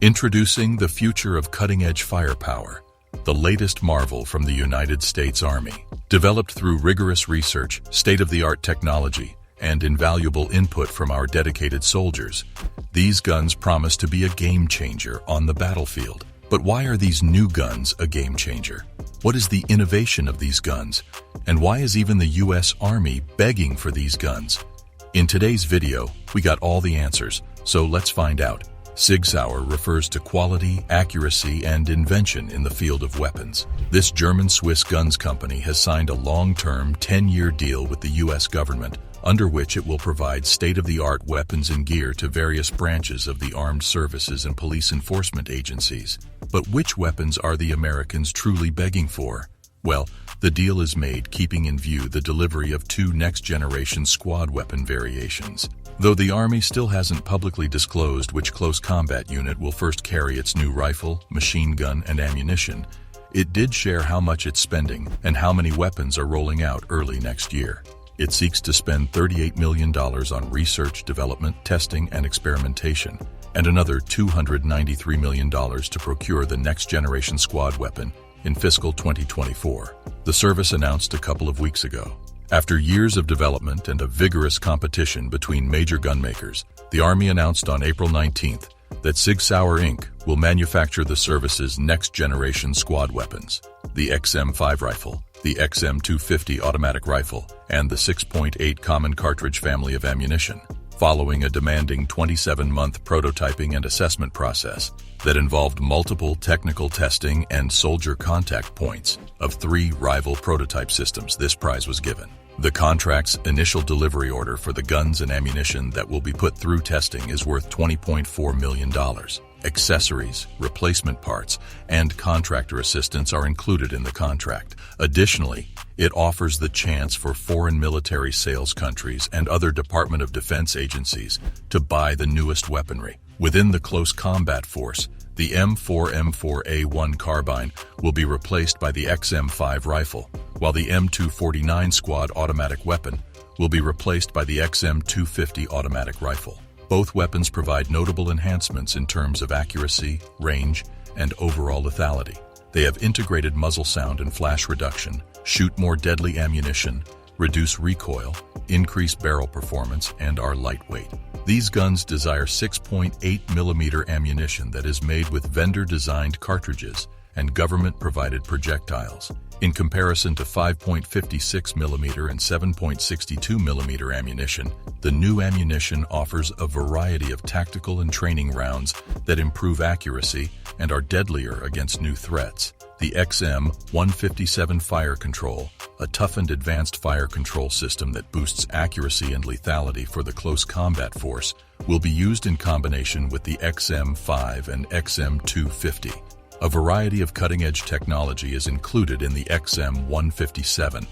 Introducing the future of cutting-edge firepower, the latest marvel from the United States Army. Developed through rigorous research, state-of-the-art technology, and invaluable input from our dedicated soldiers, these guns promise to be a game-changer on the battlefield. But why are these new guns a game-changer? What is the innovation of these guns? And why is even the U.S. Army begging for these guns? In today's video, we got all the answers, so let's find out. Sig Sauer refers to quality, accuracy, and invention in the field of weapons. This German-Swiss guns company has signed a long-term 10-year deal with the U.S. government, under which it will provide state-of-the-art weapons and gear to various branches of the armed services and police enforcement agencies. But which weapons are the Americans truly begging for? Well, the deal is made keeping in view the delivery of 2 next-generation squad weapon variations. Though the Army still hasn't publicly disclosed which close combat unit will first carry its new rifle, machine gun, and ammunition, it did share how much it's spending and how many weapons are rolling out early next year. It seeks to spend $38 million on research, development, testing, and experimentation, and another $293 million to procure the next-generation squad weapon in fiscal 2024, the service announced a couple of weeks ago. After years of development and a vigorous competition between major gunmakers, the Army announced on April 19th that Sig Sauer Inc. will manufacture the service's next-generation squad weapons, the XM5 rifle, the XM250 automatic rifle, and the 6.8 common cartridge family of ammunition, following a demanding 27-month prototyping and assessment process that involved multiple technical testing and soldier contact points of 3 rival prototype systems. This prize was given. The contract's initial delivery order for the guns and ammunition that will be put through testing is worth $20.4 million. Accessories, replacement parts, and contractor assistance are included in the contract. Additionally, it offers the chance for foreign military sales countries and other Department of Defense agencies to buy the newest weaponry. Within the close combat force, the M4A1 carbine will be replaced by the XM5 rifle, while the M249 squad automatic weapon will be replaced by the XM250 automatic rifle. Both weapons provide notable enhancements in terms of accuracy, range, and overall lethality. They have integrated muzzle sound and flash reduction, shoot more deadly ammunition, reduce recoil, increase barrel performance, and are lightweight. These guns desire 6.8mm ammunition that is made with vendor-designed cartridges and government-provided projectiles, in comparison to 5.56mm and 7.62mm ammunition. The new ammunition offers a variety of tactical and training rounds that improve accuracy and are deadlier against new threats. The XM157 fire control, a toughened advanced fire control system that boosts accuracy and lethality for the close combat force, will be used in combination with the XM5 and XM250. A variety of cutting-edge technology is included in the XM157,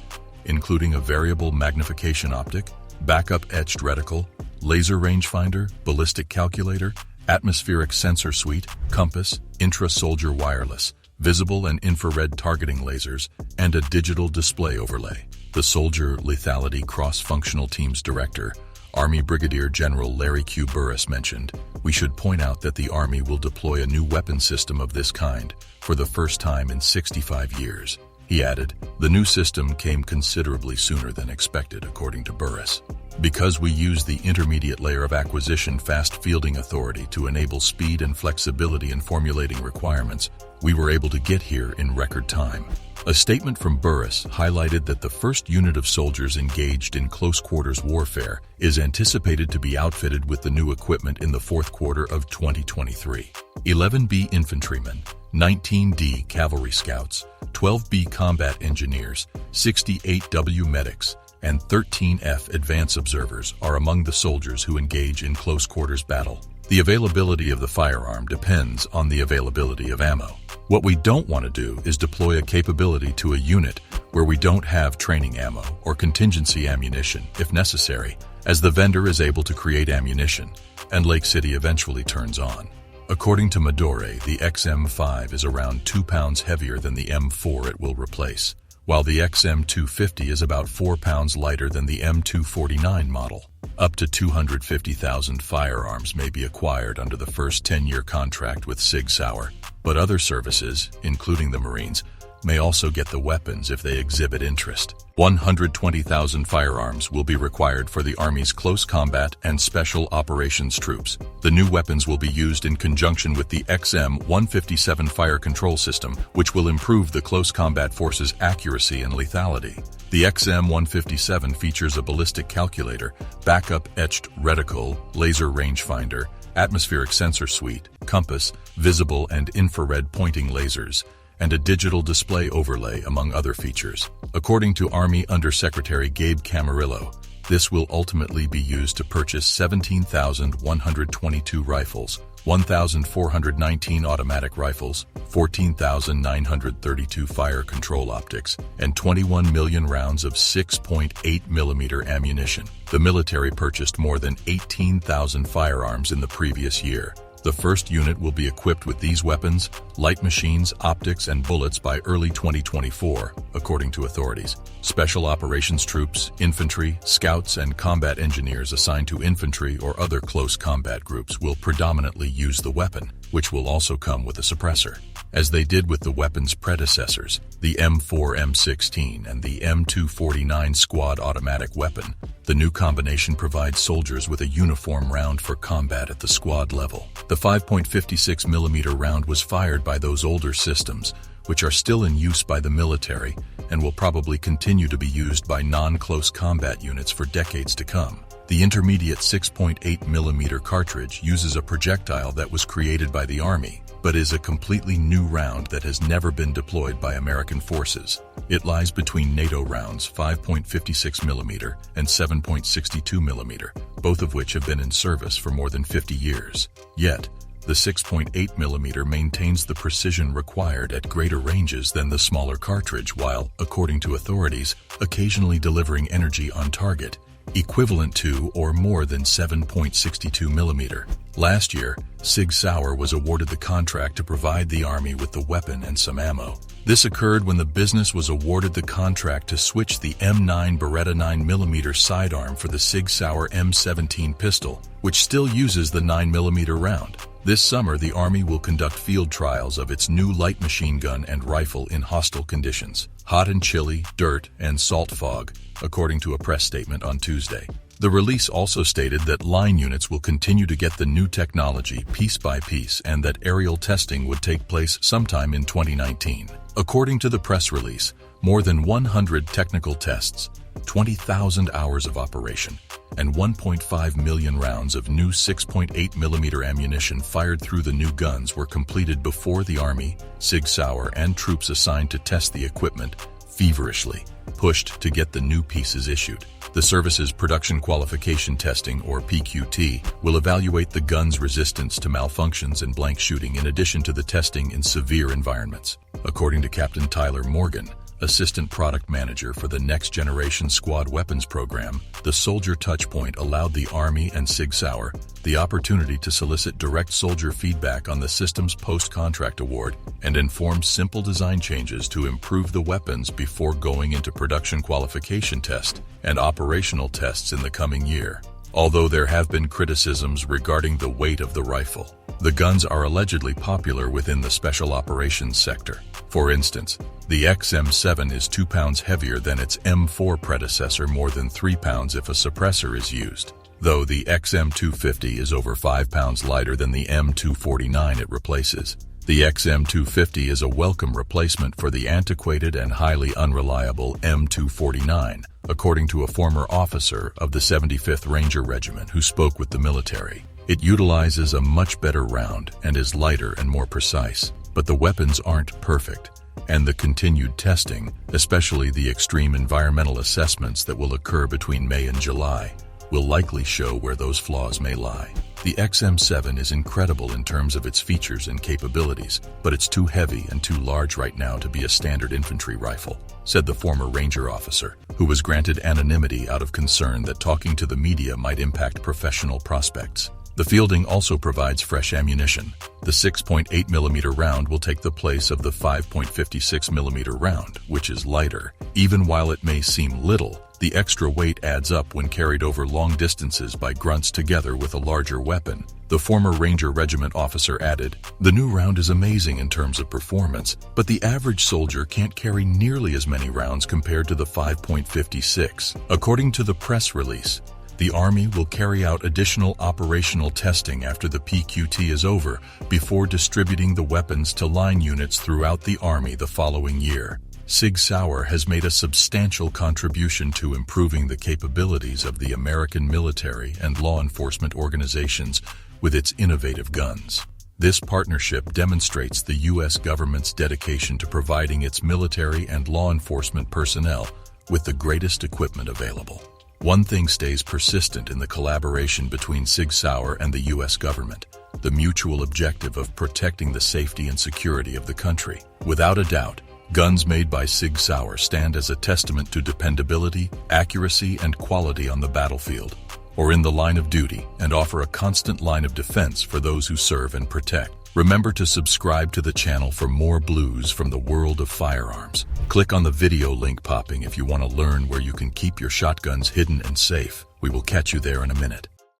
including a variable magnification optic, backup etched reticle, laser rangefinder, ballistic calculator, atmospheric sensor suite, compass, intra-soldier wireless, visible and infrared targeting lasers, and a digital display overlay. The Soldier Lethality Cross-Functional Teams Director, Army Brigadier General Larry Q. Burris, mentioned, "We should point out that the Army will deploy a new weapon system of this kind for the first time in 65 years. He added, "The new system came considerably sooner than expected," according to Burris. "Because we use the intermediate layer of acquisition fast fielding authority to enable speed and flexibility in formulating requirements, we were able to get here in record time." A statement from Burris highlighted that the first unit of soldiers engaged in close-quarters warfare is anticipated to be outfitted with the new equipment in the fourth quarter of 2023. 11B infantrymen, 19D cavalry scouts, 12B combat engineers, 68W medics, and 13F advance observers are among the soldiers who engage in close-quarters battle. The availability of the firearm depends on the availability of ammo. What we don't want to do is deploy a capability to a unit where we don't have training ammo or contingency ammunition, if necessary, as the vendor is able to create ammunition, and Lake City eventually turns on. According to Midori, the XM5 is around 2 pounds heavier than the M4 it will replace, while the XM250 is about 4 pounds lighter than the M249 model. Up to 250,000 firearms may be acquired under the first 10-year contract with Sig Sauer, but other services, including the Marines, may also get the weapons if they exhibit interest. 120,000 firearms will be required for the Army's close combat and special operations troops. The new weapons will be used in conjunction with the XM-157 fire control system, which will improve the close combat force's accuracy and lethality. The XM-157 features a ballistic calculator, backup etched reticle, laser rangefinder, atmospheric sensor suite, compass, visible and infrared pointing lasers, and a digital display overlay, among other features. According to Army Undersecretary Gabe Camarillo, this will ultimately be used to purchase 17,122 rifles, 1,419 automatic rifles, 14,932 fire control optics, and 21 million rounds of 6.8mm ammunition. The military purchased more than 18,000 firearms in the previous year. The first unit will be equipped with these weapons, light machines, optics, and bullets by early 2024, according to authorities. Special operations troops, infantry, scouts, and combat engineers assigned to infantry or other close combat groups will predominantly use the weapon, which will also come with a suppressor. As they did with the weapon's predecessors, the M4 M16 and the M249 squad automatic weapon, the new combination provides soldiers with a uniform round for combat at the squad level. The 5.56mm round was fired by those older systems, which are still in use by the military and will probably continue to be used by non-close combat units for decades to come. The intermediate 6.8mm cartridge uses a projectile that was created by the Army, but is a completely new round that has never been deployed by American forces. It lies between NATO rounds 5.56mm and 7.62mm, both of which have been in service for more than 50 years. Yet, the 6.8mm maintains the precision required at greater ranges than the smaller cartridge while, according to authorities, occasionally delivering energy on target, equivalent to or more than 7.62mm. Last year, Sig Sauer was awarded the contract to provide the Army with the weapon and some ammo. This occurred when the business was awarded the contract to switch the M9 Beretta 9mm sidearm for the Sig Sauer M17 pistol, which still uses the 9mm round. This summer, the Army will conduct field trials of its new light machine gun and rifle in hostile conditions, hot and chilly, dirt, and salt fog, according to a press statement on Tuesday. The release also stated that line units will continue to get the new technology piece by piece and that aerial testing would take place sometime in 2019. According to the press release, more than 100 technical tests, 20,000 hours of operation, and 1.5 million rounds of new 6.8mm ammunition fired through the new guns were completed before the Army, Sig Sauer, and troops assigned to test the equipment feverishly pushed to get the new pieces issued. The service's production qualification testing, or PQT, will evaluate the gun's resistance to malfunctions and blank shooting in addition to the testing in severe environments. According to Captain Tyler Morgan, Assistant Product Manager for the Next Generation Squad Weapons Program, the Soldier Touchpoint allowed the Army and Sig Sauer the opportunity to solicit direct soldier feedback on the system's post-contract award and inform simple design changes to improve the weapons before going into production qualification test and operational tests in the coming year. Although there have been criticisms regarding the weight of the rifle, the guns are allegedly popular within the special operations sector. For instance, the XM7 is 2 pounds heavier than its M4 predecessor, more than 3 pounds if a suppressor is used, though the XM250 is over 5 pounds lighter than the M249 it replaces. The XM250 is a welcome replacement for the antiquated and highly unreliable M249, according to a former officer of the 75th Ranger Regiment who spoke with the military. It utilizes a much better round and is lighter and more precise, but the weapons aren't perfect, and the continued testing, especially the extreme environmental assessments that will occur between May and July, will likely show where those flaws may lie. The XM7 is incredible in terms of its features and capabilities, but it's too heavy and too large right now to be a standard infantry rifle, said the former Ranger officer, who was granted anonymity out of concern that talking to the media might impact professional prospects. The fielding also provides fresh ammunition. The 6.8mm round will take the place of the 5.56mm round, which is lighter. Even while it may seem little, The extra weight adds up when carried over long distances by grunts together with a larger weapon. The former Ranger Regiment officer added, "The new round is amazing in terms of performance, but the average soldier can't carry nearly as many rounds compared to the 5.56. According to the press release, the Army will carry out additional operational testing after the PQT is over before distributing the weapons to line units throughout the Army the following year. Sig Sauer has made a substantial contribution to improving the capabilities of the American military and law enforcement organizations with its innovative guns. This partnership demonstrates the U.S. government's dedication to providing its military and law enforcement personnel with the greatest equipment available. One thing stays persistent in the collaboration between Sig Sauer and the U.S. government: the mutual objective of protecting the safety and security of the country. Without a doubt, guns made by Sig Sauer stand as a testament to dependability, accuracy, and quality on the battlefield, or in the line of duty, and offer a constant line of defense for those who serve and protect. Remember to subscribe to the channel for more blues from the world of firearms. Click on the video link popping if you want to learn where you can keep your shotguns hidden and safe. We will catch you there in a minute.